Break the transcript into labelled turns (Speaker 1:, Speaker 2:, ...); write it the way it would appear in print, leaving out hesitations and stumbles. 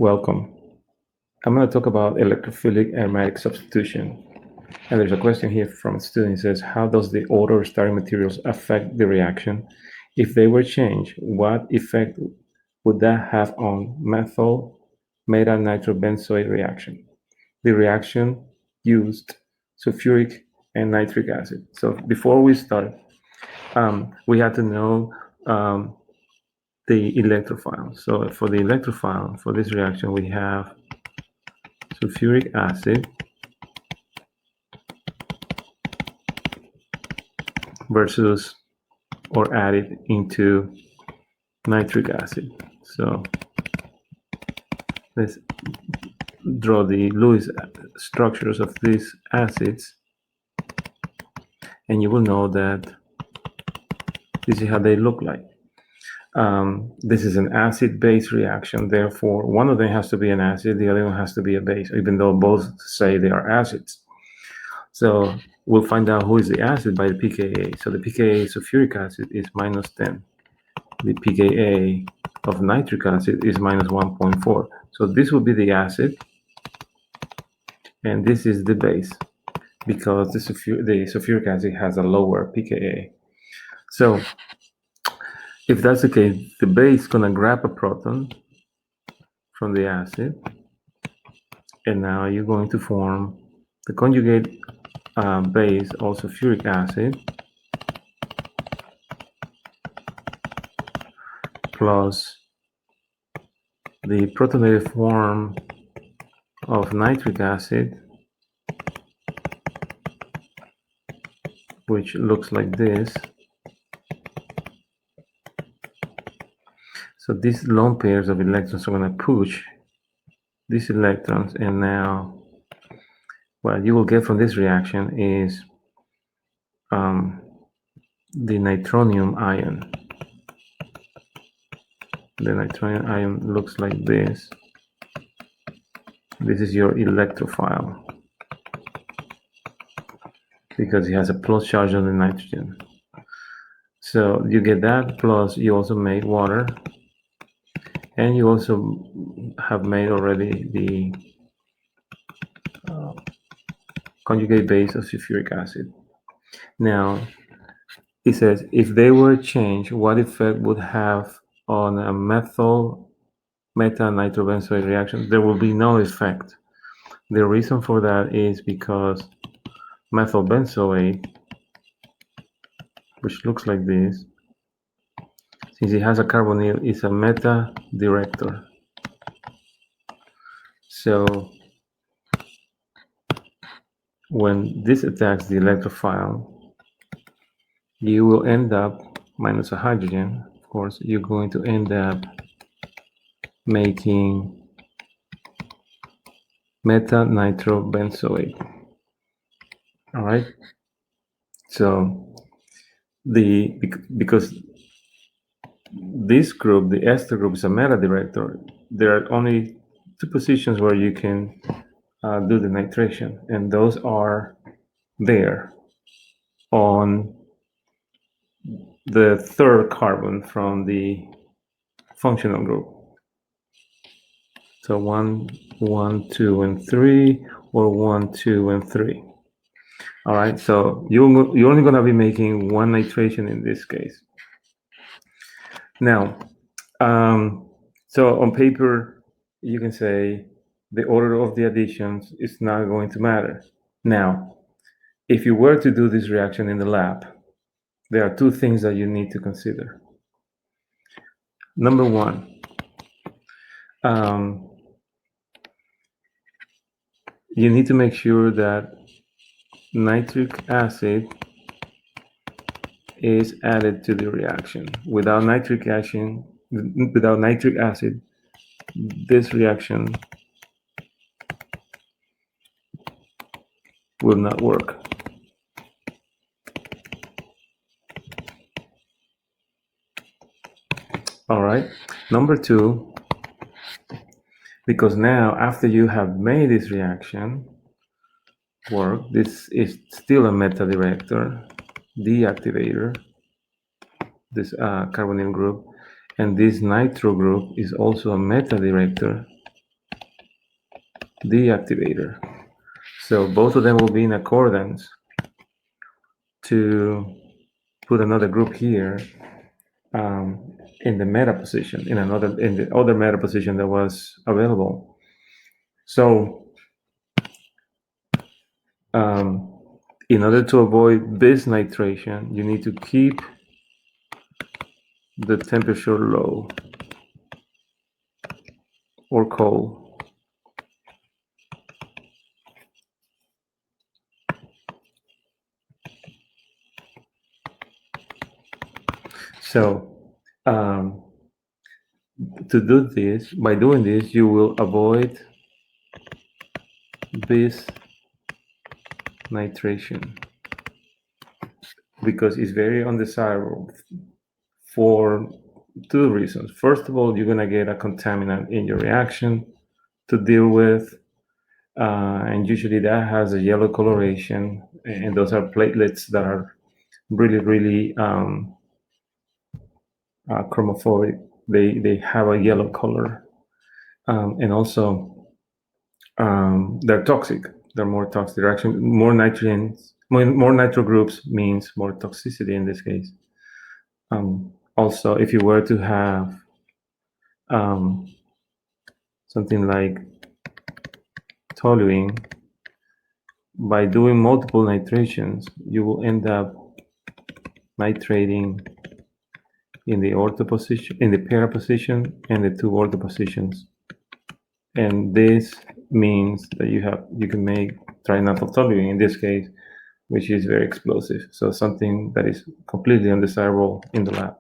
Speaker 1: Welcome. I'm going to talk about electrophilic aromatic substitution. And there's a question here from a student. It says, how does the order of starting materials affect the reaction? If they were changed, what effect would that have on methyl meta-nitrobenzoate reaction? The reaction used sulfuric and nitric acid. So before we start, we had to know the electrophile. So for the electrophile, for this reaction, we have sulfuric acid versus or added into nitric acid. So let's draw the Lewis structures of these acids, and you will know that this is how they look like. This is an acid-base reaction, therefore one of them has to be an acid, the other one has to be a base, even though both say they are acids. So we'll find out who is the acid by the pKa. So the pKa sulfuric acid is -10. The pKa of nitric acid is -1.4. So this will be the acid, and this is the base, because the sulfuric acid has a lower pKa. So if that's the case, the base is going to grab a proton from the acid, and now you're going to form the conjugate base of sulfuric acid plus the protonated form of nitric acid, which looks like this. So these lone pairs of electrons are going to push these electrons, and now what you will get from this reaction is the nitronium ion. The nitronium ion looks like this. This is your electrophile because it has a plus charge on the nitrogen. So you get that, plus you also made water, and you also have made already the conjugate base of sulfuric acid. Now, it says, if they were changed, what effect would have on a methyl meta-nitrobenzoate reaction? There will be no effect. The reason for that is because methyl benzoate, which looks like this, since it has a carbonyl, is a meta-director. So when this attacks the electrophile, you will end up, minus a hydrogen, of course, you're going to end up making meta-nitrobenzoate. All right. So because this group, the ester group, is a meta-director, there are only two positions where you can do the nitration, and those are there on the third carbon from the functional group. So 1, 1, 2, and 3, or 1, 2, and 3. All right, so you're only going to be making one nitration in this case. Now, so on paper, you can say the order of the additions is not going to matter. Now, if you were to do this reaction in the lab, there are two things that you need to consider. Number one, you need to make sure that nitric acid is added to the reaction. Without nitric acid, this reaction will not work. All right. Number two, because now after you have made this reaction work, this is still a meta-director, deactivator, this carbonyl group, and this nitro group is also a meta-director, deactivator. So both of them will be in accordance to put another group here in the meta position, in the other meta position that was available. So in order to avoid bis nitration, you need to keep the temperature low or cold. So to do this, by doing this, you will avoid bis nitration because it's very undesirable for two reasons. First of all, you're going to get a contaminant in your reaction to deal with, and usually that has a yellow coloration, and those are platelets that are really chromophobic. They have a yellow color, and also they're toxic. They're more toxic. They're actually more nitrogens. More nitro groups means more toxicity in this case. Also, if you were to have something like toluene, by doing multiple nitrations, you will end up nitrating in the ortho position, in the para position, and the two ortho positions. And this means that you can make trinethyltoluene in this case, which is very explosive. So something that is completely undesirable in the lab.